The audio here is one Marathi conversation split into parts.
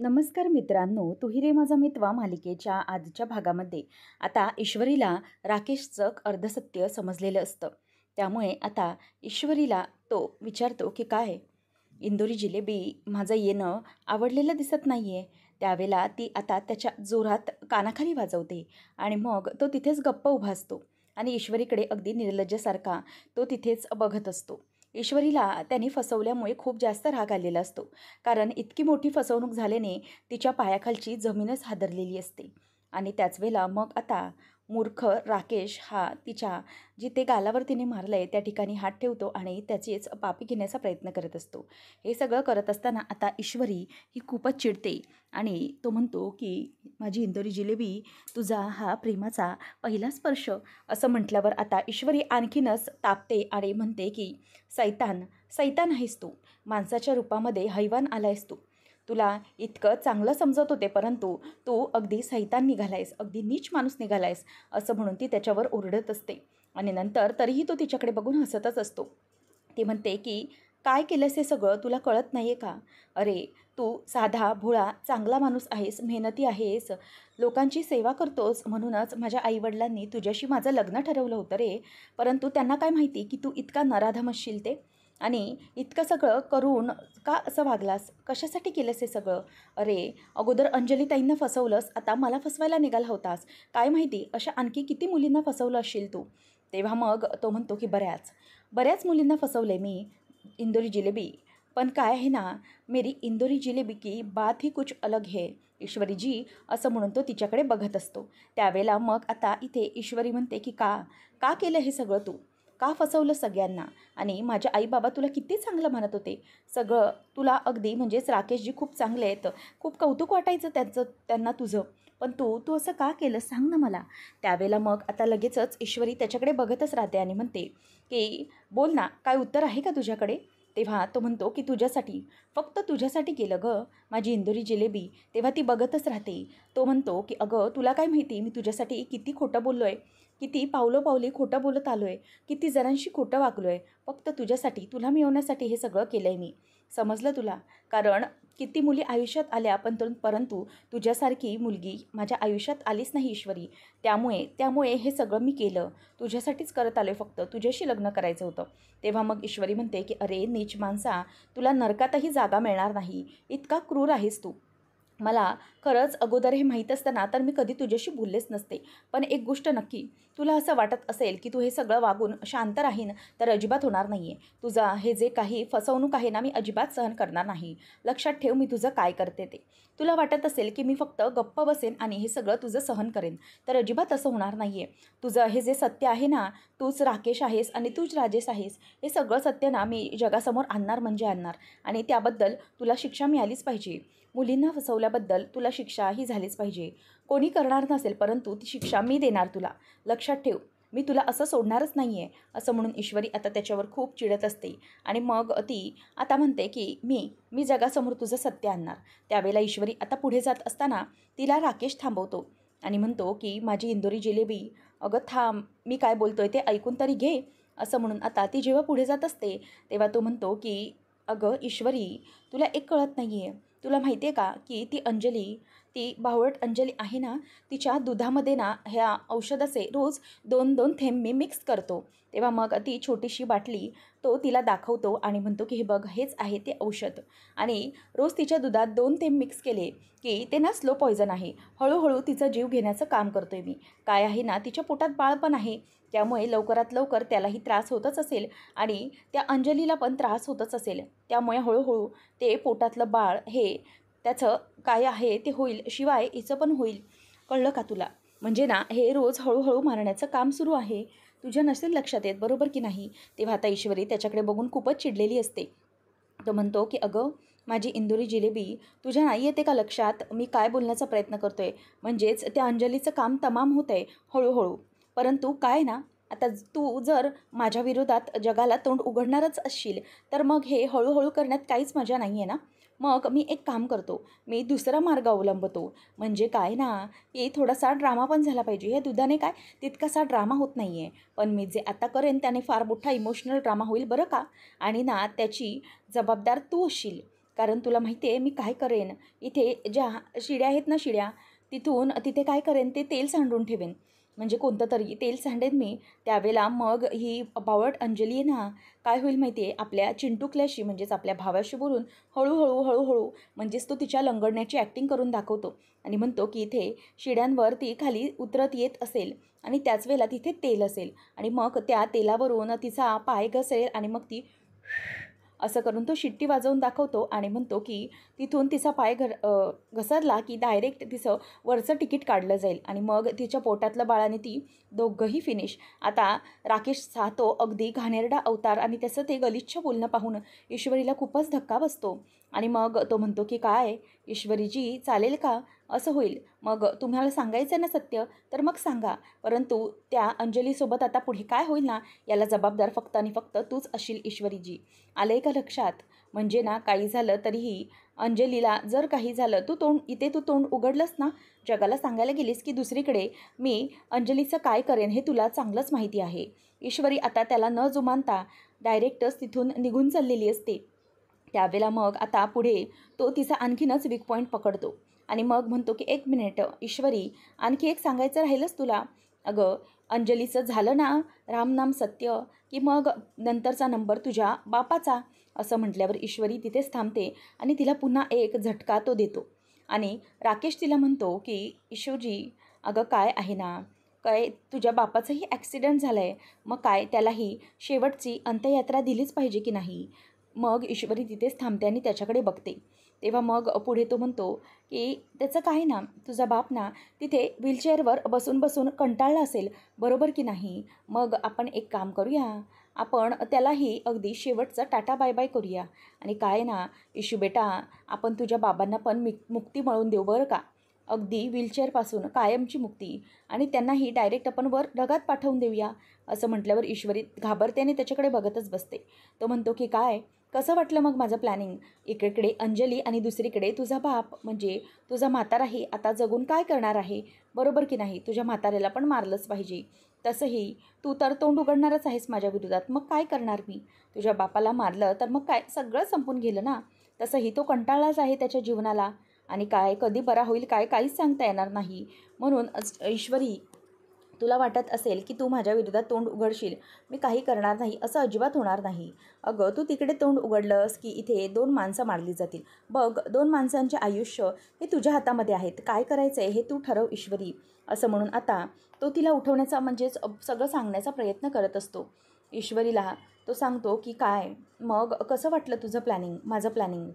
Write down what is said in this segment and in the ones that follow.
नमस्कार मित्रांनो, "तू रे माझा मितवा" मालिकेच्या आजच्या भागामध्ये आता ईश्वरीला राकेशचं अर्धसत्य समजलेलं असतं. त्यामुळे आता ईश्वरीला तो विचारतो की "काय? इंदोरी जिलेबी माझं येणं आवडलेलं दिसत नाही आहे." त्यावेळेला ती आता त्याच्या जोरात कानाखाली वाजवते आणि मग तो तिथेच गप्प उभा असतो आणि ईश्वरीकडे अगदी निर्लज्जसारखा तो तिथेच बघत असतो. ईश्वरीला त्याने फसवल्यामुळे खूप जास्त राग आलेला असतो. कारण इतकी मोठी फसवणूक झाल्याने तिच्या पायाखालची जमीनच हादरलेली असते. आणि त्याच वेळेला मग आता मूर्ख राकेश हा तिच्या जिथे गालावर तिने मारलं आहे त्या ठिकाणी हात ठेवतो आणि त्याचीच पापी घेण्याचा प्रयत्न करत असतो. हे सगळं करत असताना आता ईश्वरी ही खूपच चिडते आणि तो म्हणतो की "माझी इंदोरी जिलेबी, तुझा हा प्रेमाचा पहिला स्पर्श" असं म्हटल्यावर आता ईश्वरी आणखीनच तापते आणि म्हणते की "सैतान, सैतान आहेस तू. माणसाच्या रूपामध्ये हैवान आलायस तू. तुला इतकं चांगलं समजत होते, परंतु तू अगदी सैतान निघालायस, अगदी नीच माणूस निघालायस." असं म्हणून ती त्याच्यावर ओरडत असते. आणि नंतर तरीही तो तिच्याकडे बघून हसतच असतो. ती म्हणते की "काय केलंस हे सगळं? तुला कळत नाही आहे का? अरे, तू साधा, भोळा, चांगला माणूस आहेस, मेहनती आहेस, लोकांची सेवा करतोस, म्हणूनच माझ्या आईवडिलांनी तुझ्याशी माझं लग्न ठरवलं होतं रे. परंतु त्यांना काय माहिती की तू इतका नराधम असशील ते? आणि इतकं सगळं करून का असं वागलास? कशासाठी केलंस हे सगळं? अरे, अगोदर अंजलीताईंना फसवलंस, आता मला फसवायला निघाला होतास. काय माहिती अशा आणखी किती मुलींना फसवलं असशील तू." तेव्हा मग तो म्हणतो की बऱ्याच मुलींना फसवले मी, इंदोरी जिलेबी. पण काय आहे ना, मेरी इंदोरी जिलेबी की बात ही कुछ अलग है ईश्वरी जी." असं म्हणून तो तिच्याकडे बघत असतो. त्यावेळेला मग आता इथे ईश्वरी म्हणते की का केलं हे सगळं तू? का फसवलं सगळ्यांना? आणि माझे आई-बाबा तुला किती चांगलं म्हणत होते. सगळं तुला अगदी म्हणजेच राकेशजी खूप चांगले आहेत. खूप कौतुक वाटायचं त्यांना तुझं. पण तू असं का केलं सांग ना मला? त्यावेळेला मग आता लगेचच ईश्वरी त्याच्याकडे बघतच राहते आणि म्हणते की "बोल ना, काय उत्तर आहे का तुझ्याकडे?" तेव्हा तो म्हणतो की "तुझ्यासाठी, फक्त तुझ्यासाठी केलं गं, माझी इंदोरी जिलेबी." तेव्हा ती बघतच राहते. तो म्हणतो की "अगं, तुला काय माहिती मी तुझ्यासाठी किती खोटं बोललो आहे, किती पावलोपावली खोटं बोलत आलो आहे, किती जणांशी खोटं वागलो आहे. फक्त तुझ्यासाठी, तुला मिळवण्यासाठी हे सगळं केलं आहे मी. समजलं तुला? कारण किती मुली आयुष्यात आल्या, परंतु तुझ्यासारखी मुलगी माझ्या आयुष्यात आलीच नाही ईश्वरी. त्यामुळे हे सगळं मी केलं. तुझ्यासाठीच करत आलो फक्त. तुझ्याशी लग्न करायचं होतं." तेव्हा मग ईश्वरी म्हणते की "अरे नीच माणसा, तुला नरकातही जागा मिळणार नाही. इतका क्रूर आहेस तू. मला खरंच अगोदर हे माहीत असतं ना, तर मी कधी तुझ्याशी बोललेच नसते. पण एक गोष्ट नक्की, तुला असं वाटत असेल की तू हे सगळं वागून शांत राहीन, तर अजिबात होणार नाही आहे. तुझा हे जे काही फसवणूक आहे ना, मी अजिबात सहन करणार नाही. लक्षात ठेव मी तुझं काय करते ते. तुला वाटत असेल की मी फक्त गप्प बसेन आणि हे सगळं तुझं सहन करेन, तर अजिबात असं होणार नाही आहे. तुझं हे जे सत्य आहे ना, तूच राकेश आहेस आणि तूच राजेश आहेस, हे सगळं सत्य ना मी जगासमोर आणणार म्हणजे आणणार. आणि त्याबद्दल तुला शिक्षा मिळालीच पाहिजे. मुलींना फसवल्याबद्दल तुला शिक्षा ही झालीच पाहिजे. कोणी करणार नसेल, परंतु ती शिक्षा मी देणार तुला. लक्षात ठेव, मी तुला असं सोडणारच नाही आहे." असं म्हणून ईश्वरी आता त्याच्यावर खूप चिडत असते. आणि मग ती आता म्हणते की मी जगासमोर तुझं सत्य आणणार." त्यावेळेला ईश्वरी आता पुढे जात असताना तिला राकेश थांबवतो आणि म्हणतो की "माझी इंदोरी जिलेबी, अगं थांब, मी काय बोलतोय ते ऐकून तरी घे." असं म्हणून आता ती जेव्हा पुढे जात असते तेव्हा तो म्हणतो की "अगं ईश्वरी, तुला एक कळत नाही आहे. तुला माहिती आहे का की ती अंजली, ती बावळट अंजली आहे ना, तिच्या दुधामध्ये ना ह्या औषधाचे रोज 2-2 थेंब मी मिक्स करतो." तेव्हा मग ती छोटीशी बाटली तो तिला दाखवतो आणि म्हणतो की "हे बघ, हेच आहे ते औषध. आणि रोज तिच्या दुधात 2 थेंब मिक्स केले की ते ना स्लो पॉयझन आहे. हळूहळू तिचा जीव घेण्याचं काम करतोय मी. काय आहे ना, तिच्या पोटात बाळ पण आहे. त्यामुळे लवकरात लवकर त्यालाही त्रास होतच असेल आणि त्या अंजलीला पण त्रास होतच असेल. त्यामुळे हळूहळू ते पोटातलं बाळ हे त्याचं काय आहे ते होईल, शिवाय हिचं पण होईल. कळलं का तुला? म्हणजे ना हे रोज हळूहळू मारण्याचं काम सुरू आहे. तुझ्या नसेल लक्षात येत, बरोबर की नाही?" तेव्हा आता ईश्वरी त्याच्याकडे बघून खूपच चिडलेली असते. तो म्हणतो की "अगं माझी इंदोरी जिलेबी, तुझ्या नाही येते का लक्षात मी काय बोलण्याचा प्रयत्न करतोय? म्हणजेच त्या अंजलीचं काम तमाम होतं आहे हळूहळू. परंतु काय ना, आता तू जर माझ्या विरोधात जगाला तोंड उघडणारच असशील, तर मग हे हळूहळू करण्यात काहीच मजा नाही आहे ना. मग मी एक काम करतो, मी दुसरा मार्ग अवलंबतो. म्हणजे काय ना, की थोडासा ड्रामा पण झाला पाहिजे. या दुधाने काय तितकासा ड्रामा होत नाही आहे. पण मी जे आता करेन त्याने फार मोठा इमोशनल ड्रामा होईल बरं का. आणि ना त्याची जबाबदार तू असशील." कारण तुला माहिती आहे मी काय करेन, इथे ज्या शिड्या आहेत ना शिड्या, तिथे काय करेन ते तेल सांडून ठेवेन. म्हणजे कोणतं तरी तेल सांडेन मी. त्यावेळेला मग ही बावळट अंजली आहे ना, काय होईल माहिती आहे, आपल्या चिंटुकल्याशी म्हणजेच आपल्या भावाशी बोलून हळूहळू म्हणजेच तो तिच्या लंगडण्याची ॲक्टिंग करून दाखवतो आणि म्हणतो की इथे शिड्यांवर ती खाली उतरत येत असेल आणि त्याच वेळेला तिथे तेल असेल आणि मग त्या तेलावरून तिचा पाय घसेल आणि मग ती असं करून तो शिट्टी वाजवून दाखवतो आणि म्हणतो की तिथून तिचा पाय घसरला की डायरेक्ट तिचं वरचं तिकीट काढलं जाईल आणि मग तिच्या पोटातलं बाळाने ती दोघंही फिनिश. आता राकेशचा तो अगदी घाणेरडा अवतार आणि त्याचं ते गलिच्छ बोलणं पाहून ईश्वरीला खूपच धक्का बसतो आणि मग तो म्हणतो की काय ईश्वरीजी चालेल का, असं होईल मग तुम्हाला सांगायचं आहे ना सत्य तर मग सांगा, परंतु त्या अंजलीसोबत आता पुढे काय होईल ना याला जबाबदार फक्त आणि फक्त तूच असशील ईश्वरीजी. आलं आहे का लक्षात? म्हणजे ना काही झालं तरीही अंजलीला जर काही झालं तू तोंड उघडलंस ना, जगाला सांगायला गेलीस की दुसरीकडे मी अंजलीचं काय करेन हे तुला चांगलंच माहिती आहे. ईश्वरी आता त्याला न जुमानता डायरेक्टच तिथून निघून चाललेली असते. त्यावेळेला मग आता पुढे तो तिचा आणखीनच वीक पॉईंट पकडतो आणि मग म्हणतो की 1 मिनिट ईश्वरी, आणखी एक सांगायचं राहिलंच तुला. अगं अंजलीचं झालं ना रामनाम सत्य की मग नंतरचा नंबर तुझ्या बापाचा. असं म्हटल्यावर ईश्वरी तिथेच थांबते आणि तिला पुन्हा एक झटका तो देतो आणि राकेश तिला म्हणतो की ईश्वरजी अगं काय आहे ना, काय तुझ्या बापाचाही ॲक्सिडेंट झाला आहे, मग काय त्यालाही शेवटची अंत्ययात्रा दिलीच पाहिजे की नाही. मग ईश्वरी तिथेच थांबते आणि त्याच्याकडे बघते. तेव्हा मग पुढे तो म्हणतो की त्याचं काय ना, तुझा बाप ना तिथे व्हीलचेअरवर बसून बसून कंटाळला असेल, बरोबर की नाही. मग आपण एक काम करूया, आपण त्यालाही अगदी शेवटचं टाटा बाय बाय करूया आणि काय ना इशू बेटा, आपण तुझ्या बाबांना पण मुक्ती मिळवून देऊ बरं का, अगदी व्हीलचेअरपासून कायमची मुक्ती आणि त्यांनाही डायरेक्ट आपण वर ढगात पाठवून देऊया. असं म्हटल्यावर ईश्वरी घाबरते आणि त्याच्याकडे बघतच बसते. तो म्हणतो की काय कसं वाटलं मग माझं प्लॅनिंग? एकीकडे अंजली आणि दुसरीकडे तुझा बाप म्हणजे तुझा म्हाताराही आता जगून काय करणार आहे, बरोबर की नाही. तुझ्या म्हाताऱ्याला पण मारलंच पाहिजे. तसंही तू तर तोंड उघडणारच आहेस माझ्या विरोधात, मग काय करणार मी. तुझ्या बापाला मारलं तर मग काय सगळं संपून गेलं ना. तसंही तो कंटाळाच आहे त्याच्या जीवनाला आणि काय कधी बरा होईल काय काहीच सांगता येणार नाही. म्हणून ईश्वरी, तुला वाटत असेल की तू माझ्या विरोधात तोंड उघडशील, मी काही करणार नाही, असं अजिबात होणार नाही. अगं तू तिकडे तोंड उघडलंस की इथे 2 माणसं मारली जातील. बघ 2 माणसांचे आयुष्य हे तुझ्या हातामध्ये आहेत. काय करायचं आहे हे तू ठरव ईश्वरी. असं म्हणून आता तो तिला उठवण्याचा म्हणजेच सगळं सांगण्याचा प्रयत्न करत असतो. ईश्वरीला तो सांगतो की काय मग कसं वाटलं तुझं प्लॅनिंग, माझं प्लॅनिंग.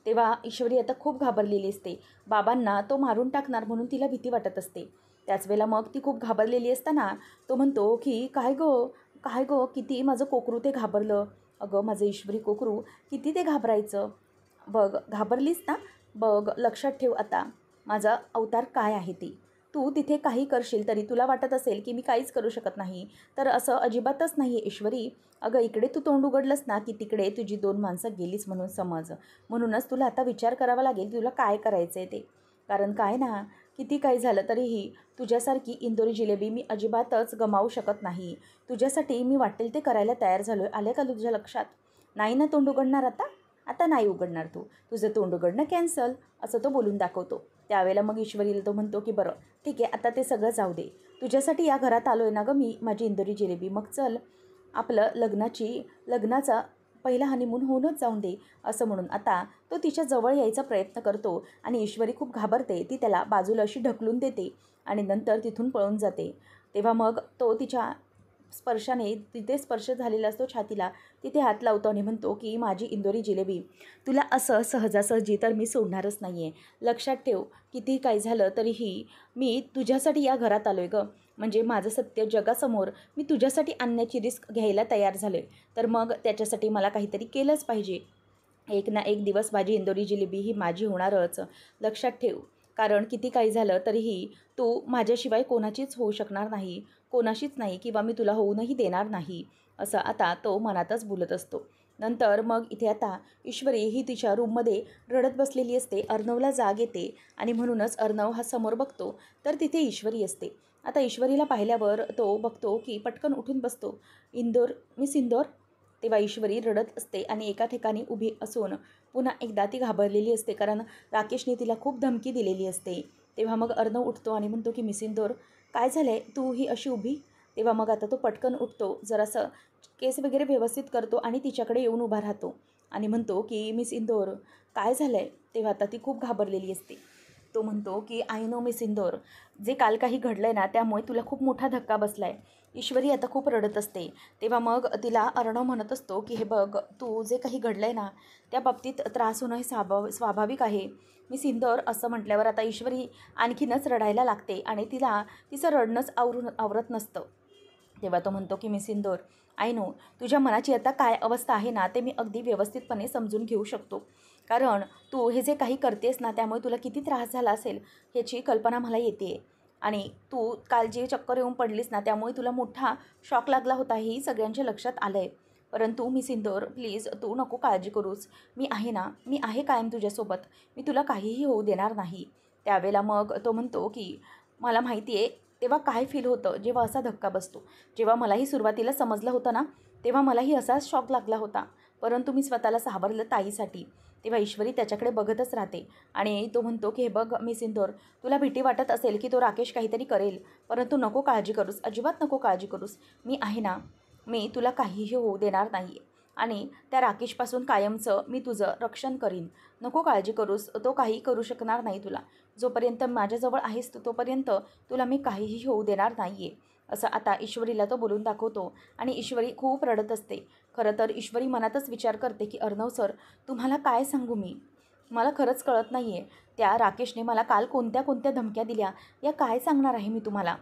तेव्हा ईश्वरी आता खूप घाबरलेली असते. बाबांना तो मारून टाकणार म्हणून तिला भीती वाटत असते. त्याच वेळेला मग ती खूप घाबरलेली असताना तो म्हणतो की काय गो किती माझं कोकरू ते घाबरलं. अगं माझं ईश्वरी कोकरू किती ते घाबरायचं. बघ घाबरलीस ना, बघ लक्षात ठेव आता माझा अवतार काय आहे ते. तू तिथे काही करशील तरी तुला वाटत असेल की मी काहीच करू शकत नाही, तर असं अजिबातच नाही आहे ईश्वरी. अगं इकडे तू तोंड उघडलंस ना की तिकडे तुझी 2 माणसं गेलीच म्हणून समज. म्हणूनच तुला आता विचार करावा लागेल तुला काय करायचं आहे ते. कारण काय ना, किती काही झालं तरीही तुझ्यासारखी इंदोरी जिलेबी मी अजिबातच गमावू शकत नाही. तुझ्यासाठी मी वाटेल ते करायला तयार झालो आहे. आले का तुझ्या लक्षात? नाही ना तोंड उघडणार आता? आता नाही उघडणार तू. तुझं तोंड उघडणं कॅन्सल, असं तो बोलून दाखवतो. त्यावेळेला मग ईश्वरीला तो म्हणतो की बरं ठीक आहे, आता ते सगळं जाऊ दे. तुझ्यासाठी या घरात आलो आहे ना गं मी, माझी इंदोरी जिलेबी. मग चल आपलं लग्नाचा पहिला हनीमून होऊनच जाऊन दे. असं म्हणून आता तो तिच्या जवळ यायचा प्रयत्न करतो आणि ईश्वरी खूप घाबरते. ती त्याला बाजूला अशी ढकलून देते आणि नंतर तिथून पळून जाते. तेव्हा मग तो तिच्या स्पर्शाने तिथे स्पर्श झालेला असतो छातीला, तिथे हात लावतो आणि म्हणतो की माझी इंदोरी जिलेबी, तुला असं सहजासहजी तर मी सोडणारच नाही आहे. लक्षात ठेव किती काय झालं तरीही मी तुझ्यासाठी या घरात आलो आहे गं. म्हणजे माझं सत्य जगासमोर मी तुझ्यासाठी आणण्याची रिस्क घ्यायला तयार झालो आहे, तर मग त्याच्यासाठी मला काहीतरी केलंच पाहिजे. एक ना एक दिवस माझी इंदोरी जिलेबी ही माझी होणारच, लक्षात ठेव. कारण किती काही झालं तरीही तू माझ्याशिवाय कोणाचीच होऊ शकणार नाही, कोणाशीच नाही किंवा मी तुला होऊनही देणार नाही, असं आता तो मनातच बोलत असतो. नंतर मग इथे आता ईश्वरी ही तिच्या रूममध्ये रडत बसलेली असते. अर्णवला जाग येते आणि म्हणूनच अर्णव हा समोर बघतो तर तिथे ईश्वरी असते. आता ईश्वरीला पाहिल्यावर तो बघतो की पटकन उठून बसतो. मिस इंदोर, तेव्हा ईश्वरी रडत असते आणि एका ठिकाणी उभी असून पुन्हा एकदा ती घाबरलेली असते, कारण राकेशने तिला खूप धमकी दिलेली असते. तेव्हा मग अर्णव उठतो आणि म्हणतो की मिस इंदोर, काय झालं आहे, तू ही अशी उभी? तेव्हा मग आता तो पटकन उठतो, जरासं केस वगैरे व्यवस्थित करतो आणि तिच्याकडे येऊन उभा राहतो आणि म्हणतो की मिस इंदोर, काय झालं आहे? तेव्हा आता ती खूप घाबरलेली असते. तो म्हणतो की आय नो मिस इंदोर, जे काल काही घडलं आहे ना, त्यामुळे तुला खूप मोठा धक्का बसला आहे. ईश्वरी आता खूप रडत असते. तेव्हा मग तिला अर्णव म्हणत असतो की हे बघ, तू जे काही घडलं आहे ना, त्या बाबतीत त्रास होणं हे स्वाभाविक आहे. मिस इंदोर असं म्हटल्यावर आता ईश्वरी आणखीनच रडायला लागते आणि तिला तिचं रडणंच आवरत नसतं. तेव्हा तो म्हणतो की मिस इंदोर, आय नो तुझ्या मनाची आता काय अवस्था आहे ना, ते मी अगदी व्यवस्थितपणे समजून घेऊ शकतो. कारण तू हे जे काही करतेस ना, त्यामुळे तुला किती त्रास झाला असेल ह्याची कल्पना मला येते. आणि तू काल जी चक्कर येऊन पडलीस ना, त्यामुळे तुला मोठा शॉक लागला होता, हेही सगळ्यांच्या लक्षात आलं आहे. परंतु मिस इंदोर, प्लीज तू नको काळजी करूस. मी आहे ना, मी आहे कायम तुझ्यासोबत. मी तुला काहीही होऊ देणार नाही. त्यावेळेला मग तो म्हणतो की मला माहिती आहे तेव्हा काय फील होतं जेव्हा असा धक्का बसतो. जेव्हा मलाही सुरुवातीला समजलं होतं ना, तेव्हा मलाही असाच शॉक लागला होता. परंतु मी स्वतःला सावरलं ताईसाठी. तेव्हा ईश्वरी त्याच्याकडे बघतच राहते आणि तो म्हणतो की हे बघ मिस इंदोर, तुला भीती वाटत असेल की तो राकेश काहीतरी करेल, परंतु नको काळजी करूस, अजिबात नको काळजी करूस. मी आहे ना, मी तुला काहीही होऊ देणार नाही आणि त्या राकेशपासून कायमचं मी तुझं रक्षण करीन. नको काळजी करूस, तो काही करू शकणार नाही तुला. जोपर्यंत माझ्याजवळ आहेस तू, तोपर्यंत तुला मी काहीही होऊ देणार नाही आहे. असं आता ईश्वरीला तो बोलून दाखवतो आणि ईश्वरी खूप रडत असते. खरं तर ईश्वरी मनातच विचार करते की अर्णव सर, तुम्हाला काय सांगू मी? मला खरंच कळत नाही आहे. त्या राकेशने मला काल कोणत्या कोणत्या धमक्या दिल्या, या काय सांगणार आहे मी तुम्हाला?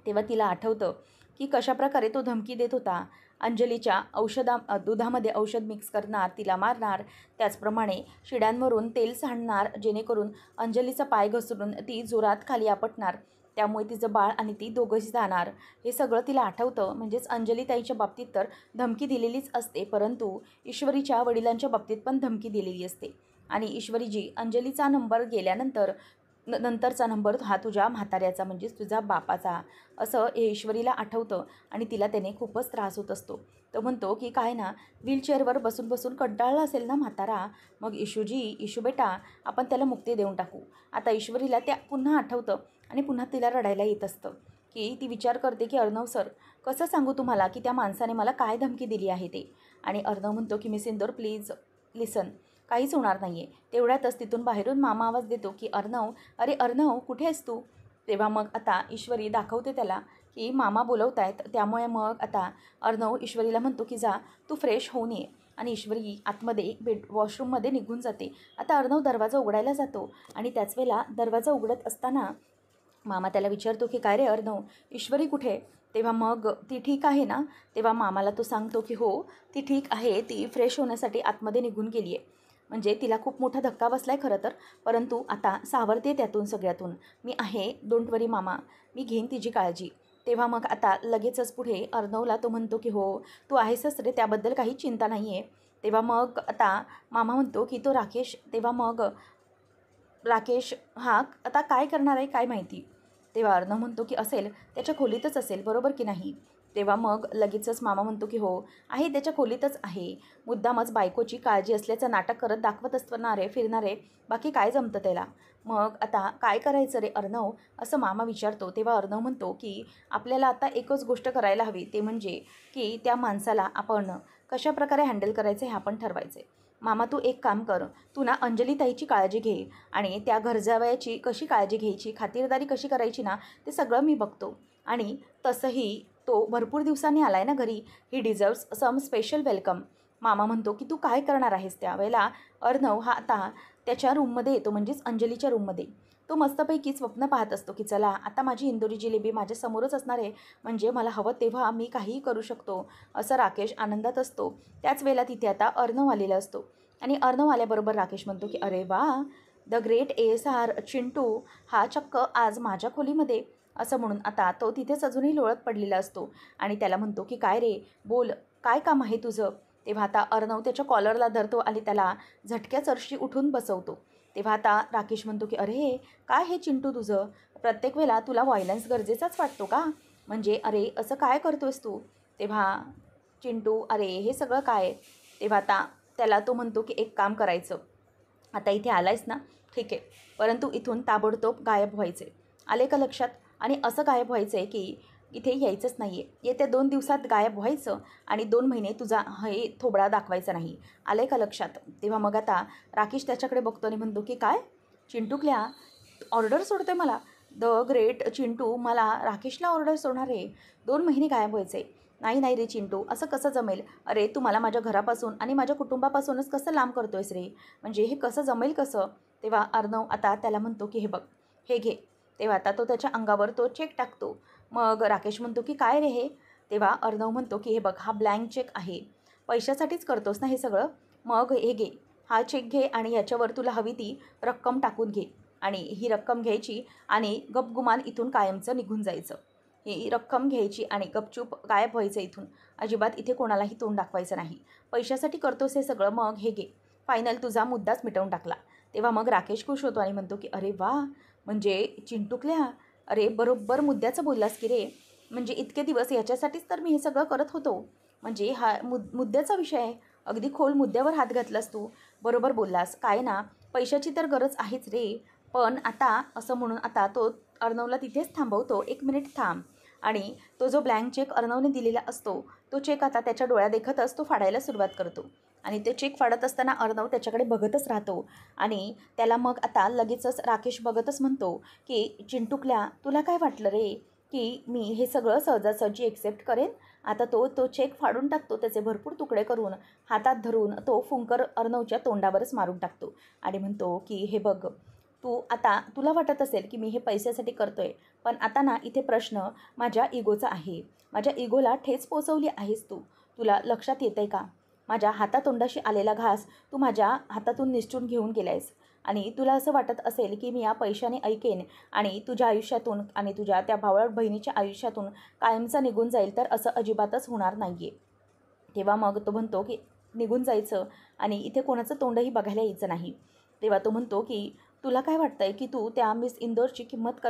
तेव्हा तिला आठवतं की कशाप्रकारे तो धमकी देत होता. अंजलीच्या दुधामध्ये औषध मिक्स करणार, तिला मारणार, त्याचप्रमाणे शिड्यांवरून तेल सांडणार, जेणेकरून अंजलीचा पाय घसरून ती जोरात खाली आपटणार. त्यामुळे तिचं बाळ आणि ती दोघंही जाणार. हे सगळं तिला आठवतं. म्हणजेच अंजली ताईच्या बाबतीत तर धमकी दिलेलीच असते, परंतु ईश्वरीच्या वडिलांच्या बाबतीत पण धमकी दिलेली असते. आणि ईश्वरीजी अंजलीचा नंबर गेल्यानंतर नंतरचा नंबर हा तुझ्या म्हाताऱ्याचा, म्हणजेच तुझा बापाचा, असं हे ईश्वरीला आठवतं आणि तिला त्याने खूपच त्रास होत असतो. तो म्हणतो की काय ना, व्हीलचेअरवर बसून बसून कंटाळला असेल ना म्हातारा, मग इशू बेटा, आपण त्याला मुक्ती देऊन टाकू. आता ईश्वरीला त्या पुन्हा आठवतं आणि पुन्हा तिला रडायला येत असतं की ती विचार करते की अर्णव सर, कसं सांगू तुम्हाला की त्या माणसाने मला काय धमकी दिली आहे ते. आणि अर्णव म्हणतो की मिस इंदोर, प्लीज लिसन, काहीच होणार नाही आहे. तेवढ्यातच तिथून बाहेरून मामा आवाज देतो की अर्णव, अरे अर्णव, कुठे आहेस तू? तेव्हा मग आता ईश्वरी दाखवते त्याला की मामा बोलवत आहेत. त्यामुळे मग आता अर्णव ईश्वरीला म्हणतो की जा, तू फ्रेश होऊन ये. आणि ईश्वरी आतमध्ये वॉशरूममध्ये निघून जाते. आता अर्णव दरवाजा उघडायला जातो आणि त्याच वेळेला दरवाजा उघडत असताना मामा त्याला विचारतो की काय रे अर्णव, ईश्वरी कुठे? तेव्हा मग ती ठीक आहे ना? तेव्हा मामाला तो सांगतो की हो, ती ठीक आहे, ती फ्रेश होण्यासाठी आतमध्ये निघून गेली आहे. म्हणजे तिला खूप मोठा धक्का बसला आहे खरं तर, परंतु आता सावरते त्यातून सगळ्यातून. मी आहे, डोंट वरी मामा, मी घेईन तिची काळजी. तेव्हा मग आता लगेचच पुढे अर्णवला तो म्हणतो की हो, तू आहेसच रे, त्याबद्दल काही चिंता नाही आहे. तेव्हा मग आता मामा म्हणतो की तो राकेश, तेव्हा मग राकेश हा आता काय करणार आहे काय माहिती. तेव्हा अर्णव म्हणतो की असेल, त्याच्या खोलीतच असेल, बरोबर की नाही? तेव्हा मग लगेचच मामा म्हणतो की हो आहे, त्याच्या खोलीतच आहे. मुद्दामच बायकोची काळजी असल्याचं नाटक करत दाखवत असणार आहे, फिरणार आहे, बाकी काय जमतं त्याला. मग आता काय करायचं रे अर्णव, असं मामा विचारतो. तेव्हा अर्णव म्हणतो की आपल्याला आता एकच गोष्ट करायला हवी, ते म्हणजे की त्या माणसाला आपण कशाप्रकारे हँडल करायचं हे आपण ठरवायचं आहे. मामा तू एक काम कर, तू ना अंजलीताईची काळजी घे आणि त्या घरजावयाची कशी काळजी घ्यायची, खातिरदारी कशी करायची ना, ते सगळं मी बघतो. आणि तसंही तो भरपूर दिवसांनी आला आहे ना घरी, ही डिझर्व्स सम स्पेशल वेलकम. मामा म्हणतो की तू काय करणार आहेस? त्यावेळेला अर्णव हा आता त्याच्या रूममध्ये येतो, म्हणजेच अंजलीच्या रूममध्ये. तो मस्तपैकी स्वप्न पाहत असतो की चला आता माझी इंदोरी जिलेबी माझ्यासमोरच असणार आहे, म्हणजे मला हवं तेव्हा मी काहीही करू शकतो, असं राकेश आनंदात असतो. त्याच वेळेला तिथे आता अर्णव आलेला असतो आणि अर्णव आल्याबरोबर राकेश म्हणतो की अरे वा, द ग्रेट ASR चिंटू हा चक्क आज माझ्या खोलीमध्ये, असं म्हणून आता तो तिथेच अजूनही लोळत पडलेला असतो आणि त्याला म्हणतो की काय रे, बोल, काय काम आहे तुझं? तेव्हा आता अर्णव त्याच्या कॉलरला धरतो आणि त्याला झटक्या चरशी उठून बसवतो. तेव्हा आता राकेश म्हणतो की अरे काय हे चिंटू तुझं, प्रत्येक वेळेला तुला व्हायलन्स गरजेचाच वाटतो का? म्हणजे अरे असं काय करतोयस तू? तेव्हा चिंटू अरे हे सगळं काय? तेव्हा आता त्याला तो म्हणतो की एक काम करायचं, आता इथे आलायस ना, ठीक आहे, परंतु इथून ताबडतोब गायब व्हायचे. आले का लक्षात? आणि असं गायब व्हायचं आहे की इथे यायचंच नाही आहे. येत्या 2 दिवसात गायब व्हायचं आणि 2 महिने तुझा हे थोबडा दाखवायचा नाही. आलं का लक्षात? तेव्हा मग आता राकेश त्याच्याकडे बघतो आणि म्हणतो की काय? चिंटूकल्या ऑर्डर सोडतोय मला? द ग्रेट चिंटू मला राकेशला ऑर्डर सोडणार आहे? 2 महिने गायब व्हायचे. नाही नाही रे चिंटू, असं कसं जमेल? अरे तू मला माझ्या घरापासून आणि माझ्या कुटुंबापासूनच कसं लांब करतोयस रे? म्हणजे हे कसं जमेल कसं? तेव्हा अर्णव आता त्याला म्हणतो की हे बघ, हे घे. तेव्हा आता तो त्याच्या अंगावर तो चेक टाकतो. मग राकेश म्हणतो की काय रे हे? तेव्हा अर्णव म्हणतो की हे बघ, हा ब्लँक चेक आहे. पैशासाठीच करतोस ना हे सगळं? मग हे घे, हा चेक घे आणि याच्यावर तुला हवी ती रक्कम टाकून घे आणि ही रक्कम घ्यायची आणि गपगुमान इथून कायमचं निघून जायचं. ही रक्कम घ्यायची आणि गपचूप गायब व्हायचं इथून. अजिबात इथे कोणालाही तोंड दाखवायचं नाही. पैशासाठी करतोस हे सगळं, मग हे घे. फायनल तुझा मुद्दाच मिटवून टाकला. तेव्हा मग राकेश खुश होतो आणि म्हणतो की अरे वा, म्हणजे चिंटूकल्या, अरे बरोबर मुद्द्याचं बोललास की रे. म्हणजे इतके दिवस याच्यासाठीच तर मी हे सगळं करत होतो. म्हणजे हा मुद्द्याचा विषय आहे. अगदी खोल मुद्द्यावर हात घातलास तू. बरोबर बोललास. काय ना, पैशाची तर गरज आहेच रे. पण आता असं म्हणून आता तो अर्णवला तिथेच थांबवतो. 1 मिनिट थांब. आणि तो जो ब्लँक चेक अर्णवने दिलेला असतो, तो चेक आता त्याच्या डोळ्यादेखतच तो फाडायला सुरुवात करतो. आणि ते चेक फाडत असताना अर्णव त्याच्याकडे बघतच राहतो. आणि त्याला मग आता लगेचच राकेश बघतच म्हणतो की चिंटूकल्या, तुला काय वाटलं रे की मी हे सगळं सहजासहजी एक्सेप्ट करेन? आता तो चेक फाडून टाकतो. त्याचे भरपूर तुकडे करून हातात धरून तो फुंकर अर्णवच्या तोंडावरच मारून टाकतो आणि म्हणतो की हे बघ, तू आता तुला वाटत असेल की मी हे पैशासाठी करतोय, पण आता ना इथे प्रश्न माझ्या इगोचा आहे. माझ्या इगोला ठेच पोचवली आहेस तू. तुला लक्षात येतं आहे का? माझ्या हातातोंडाशी आलेला घास तू माझ्या हातातून निसटून घेऊन गेलायस. आणि तुला असं वाटत असेल की मी या पैशाने ऐकेन आणि तुझ्या आयुष्यातून आणि तुझ्या त्या भावळट बहिणीच्या आयुष्यातून कायमचा निघून जाईल, तर असं अजिबातच होणार नाही आहे. तेव्हा मग तो म्हणतो की निघून जायचं आणि इथे कोणाचं तोंडही बघायला यायचं नाही. तेव्हा तो म्हणतो की तुला काय वाटतंय की तू त्या मिस इंदोरची किंमत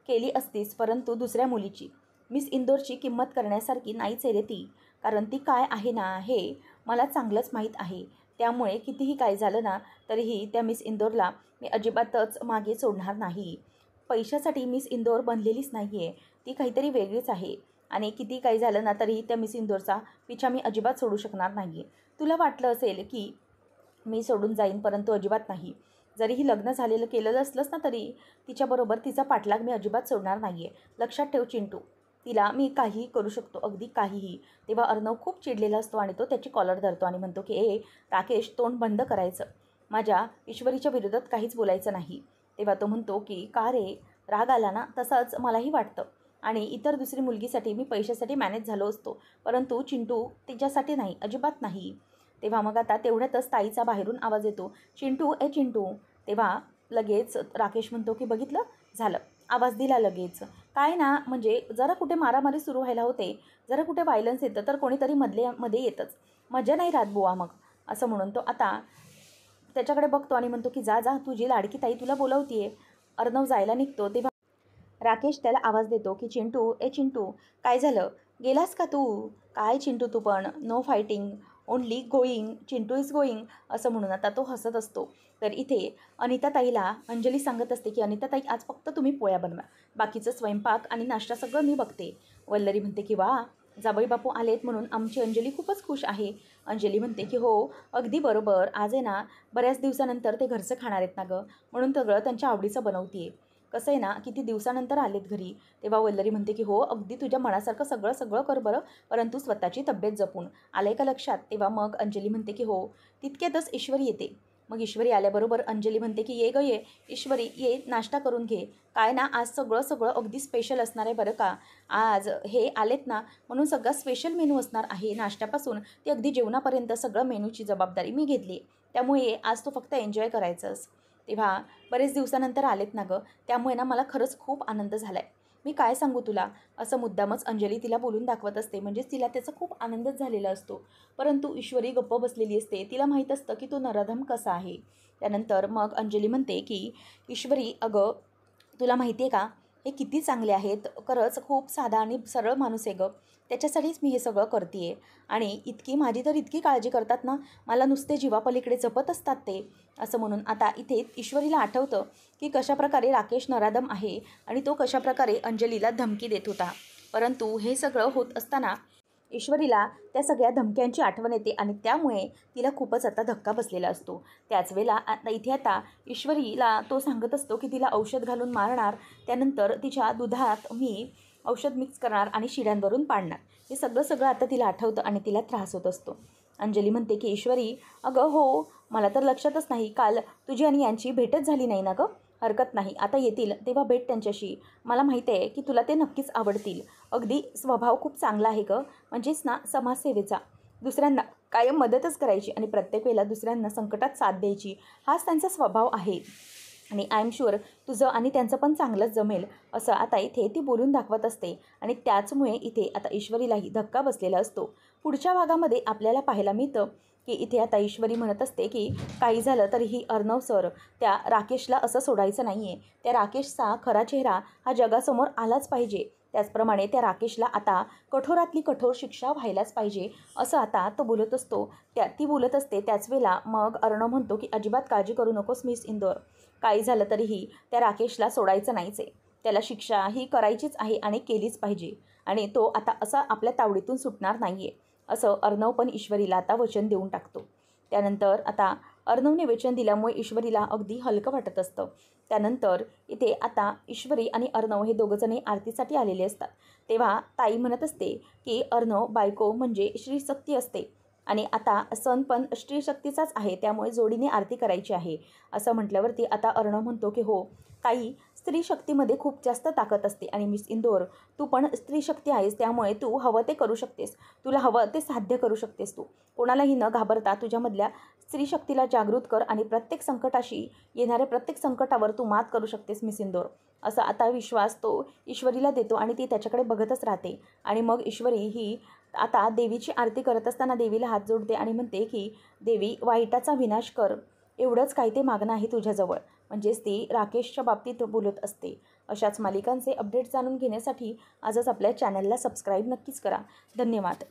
केली असतीस, परंतु दुसऱ्या मुलीची. मिस इंदोरची किंमत करण्यासारखी नाहीच आहे रे ती. कारण ती काय आहे ना हे मला चांगलंच माहीत आहे. त्यामुळे कितीही काय झालं ना तरीही त्या मिस इंदोरला मी अजिबातच मागे सोडणार नाही. पैशासाठी मिस इंदोर बनलेलीच नाही आहे. ती काहीतरी वेगळीच आहे. आणि किती काही झालं ना तरीही त्या मिस इंदोरचा पिछा मी अजिबात सोडू शकणार नाही आहे. तुला वाटलं असेल की मी सोडून जाईन, परंतु अजिबात नाही. जरीही लग्न केलेलं असलंच ना तरी तिच्याबरोबर तिचा पाठलाग मी अजिबात सोडणार नाही आहे. लक्षात ठेव चिंटू, तिला मी काहीही करू शकतो, अगदी काहीही. तेव्हा अर्णव खूप चिडलेला असतो आणि तो त्याची कॉलर धरतो आणि म्हणतो की ए राकेश, तोंड बंद करायचं. माझ्या ईश्वरीच्या विरोधात काहीच बोलायचं नाही. तेव्हा तो म्हणतो की का रे, राग आला ना? तसंच मलाही वाटतं. आणि इतर दुसरी मुलगीसाठी मी पैशासाठी मॅनेज झालो असतो, परंतु चिंटू तिच्यासाठी नाही, अजिबात नाही. तेव्हा मग आता तेवढ्यातच ताईचा बाहेरून आवाज येतो, चिंटू ए चिंटू. तेव्हा लगेच राकेश म्हणतो की बघितलं, झालं, आवाज दिला लगेच. काय ना, म्हणजे जरा कुठे मारामारी सुरू व्हायला होते, जरा कुठे व्हायलन्स येतं तर कोणीतरी मध्ये येतंच. मजा नाही राहत बुवा मग. असं म्हणून तो आता त्याच्याकडे बघतो आणि म्हणतो की जा जा, तुझी लाडकी ताई तुला बोलवतीये. अर्णव जायला निघतो तेव्हा राकेश त्याला आवाज देतो की चिंटू ए चिंटू, काय झालं? गेलास का तू? काय चिंटू तू पण, no fighting, only going, Chintu is going, असं म्हणून आता तो हसत असतो. तर इथे अनिताताईला अंजली सांगत असते की अनिताताई, आज फक्त तुम्ही पोळ्या बनवा, बाकीचं स्वयंपाक आणि नाश्ता सगळं मी बघते. वल्लरी म्हणते की वा, जावई बापू आलेत म्हणून आमची अंजली खूपच खुश आहे. अंजली म्हणते की हो, अगदी बरोबर, आज आहे ना बऱ्याच दिवसानंतर ते घरचं खाणार आहेत ना गं, म्हणून सगळं त्यांच्या आवडीचं बनवते. कसं आहे ना, किती दिवसानंतर आलेत घरी. तेव्हा वल्लरी म्हणते की हो, अगदी तुझ्या मनासारखं सगळं सगळं कर बरं, परंतु स्वतःची तब्येत जपून. आलं का लक्षात? तेव्हा मग अंजली म्हणते की हो. तितक्यातच ईश्वरी येते. मग ईश्वरी आल्याबरोबर अंजली म्हणते की ये गं ये ईश्वरी, ये नाश्ता करून घे. काय ना, आज सगळं सगळं अगदी स्पेशल असणार आहे बरं का. आज हे आलेत ना म्हणून सगळा स्पेशल मेनू असणार आहे. नाश्त्यापासून ते अगदी जेवणापर्यंत सगळं मेनूची जबाबदारी मी घेतली आहे. त्यामुळे आज तू फक्त एन्जॉय करायचंस. तेव्हा बरेच दिवसानंतर आलेत ना गं, त्यामुळे ना मला खरंच खूप आनंद झाला आहे. मी काय सांगू तुला, असं मुद्दामच अंजली तिला बोलून दाखवत असते. म्हणजेच तिला त्याचा खूप आनंदच झालेला असतो. परंतु ईश्वरी गप्प बसलेली असते. तिला माहीत असतं की तो नराधम कसा आहे. त्यानंतर मग अंजली म्हणते की ईश्वरी, अगं तुला माहिती आहे का, हे किती चांगले आहेत. खरंच खूप साधा आणि सरळ माणूस आहे गं. त्याच्यासाठीच मी हे सगळं करते आणि इतकी माझी तर इतकी काळजी करतात ना, मला नुसते जीवापलीकडे जपत असतात ते. असं म्हणून आता इथे ईश्वरीला आठवतं, की कशाप्रकारे राकेश नराधम आहे आणि तो कशाप्रकारे अंजलीला धमकी देत होता. परंतु हे सगळं होत असताना ईश्वरीला त्या सगळ्या धमक्यांची आठवण येते आणि त्यामुळे तिला खूपच आता धक्का बसलेला असतो. त्याच वेळेला आता ईश्वरीला तो सांगत असतो, की तिला औषध घालून मारणार, त्यानंतर तिच्या दुधात मी औषध मिक्स करणार आणि शिड्यांवरून पाडणार. हे सगळं आता तिला आठवतं आणि तिला त्रास होत असतो. अंजली म्हणते, की ईश्वरी, अगं हो, मला तर लक्षातच नाही. काल तुझी आणि यांची भेटच झाली नाही ना गं. हरकत नाही, आता येतील तेव्हा भेट त्यांच्याशी. मला माहिती आहे की तुला ते नक्कीच आवडतील. अगदी स्वभाव खूप चांगला आहे गं, म्हणजेच ना समाजसेवेचा. दुसऱ्यांना कायम मदतच करायची आणि प्रत्येक वेळेला दुसऱ्यांना संकटात साथ द्यायची, हाच त्यांचा स्वभाव आहे. आणि आय एम शुअर तुझं आणि त्यांचं पण चांगलंच जमेल, असं आता इथे ती बोलून दाखवत असते. आणि त्याचमुळे इथे आता ईश्वरीलाही धक्का बसलेला असतो. पुढच्या भागामध्ये आपल्याला पाहायला मिळतं, की इथे आता ईश्वरी म्हणत असते, की काही झालं तरीही अर्णव सर त्या राकेशला असं सोडायचं नाही आहे. त्या राकेशचा खरा चेहरा हा जगासमोर आलाच पाहिजे. त्याचप्रमाणे त्या राकेशला आता कठोरातली कठोर शिक्षा व्हायलाच पाहिजे, असं आता तो बोलत असतो. ती बोलत असते. त्याच वेळेला मग अर्णव म्हणतो, की अजिबात काळजी करू नकोस मिस इंदोर. काही झालं तरीही त्या राकेशला सोडायचं नाहीच आहे. त्याला शिक्षा ही करायचीच आहे आणि केलीच पाहिजे. आणि तो आता असा आपल्या तावडीतून सुटणार नाही आहे, असं अर्णव पण ईश्वरीला आता वचन देऊन टाकतो. त्यानंतर आता अर्णवने वचन दिल्यामुळे ईश्वरीला अगदी हलकं वाटत असतं. त्यानंतर इथे आता ईश्वरी आणि अर्णव हे दोघंजणही आरतीसाठी आलेले असतात. तेव्हा ताई म्हणत असते, की अर्णव बायको म्हणजे श्रीशक्ती असते आणि आता सण पण स्त्रीशक्तीचाच आहे, त्यामुळे जोडीने आरती करायची आहे. असं म्हटल्यावरती आता अर्णव म्हणतो, की हो ताई, स्त्रीशक्तीमध्ये खूप जास्त ताकद असते आणि मिस इंदोर, तू पण स्त्रीशक्ती आहेस, त्यामुळे तू हवं ते करू शकतेस. तुला हवं ते साध्य करू शकतेस तू. कोणालाही न घाबरता तुझ्यामधल्या स्त्रीशक्तीला जागृत कर आणि प्रत्येक संकटाशी येणाऱ्या प्रत्येक संकटावर तू मात करू शकतेस मिस इंदोर. असा आता विश्वास तो ईश्वरीला देतो आणि ती त्याच्याकडे बघतच राहते. आणि मग ईश्वरी ही आता देवीची आरती करत असताना देवीला हात जोडते आणि म्हणते, की देवी, वाईटाचा विनाश कर, एवढंच काही ते मागणं आहे तुझ्याजवळ. म्हणजेच ती राकेशच्या बाबतीत बोलत असते. अशाच मालिकांचे अपडेट्स जाणून घेण्यासाठी आजच आपल्या चॅनलला सबस्क्राईब नक्कीच करा. धन्यवाद.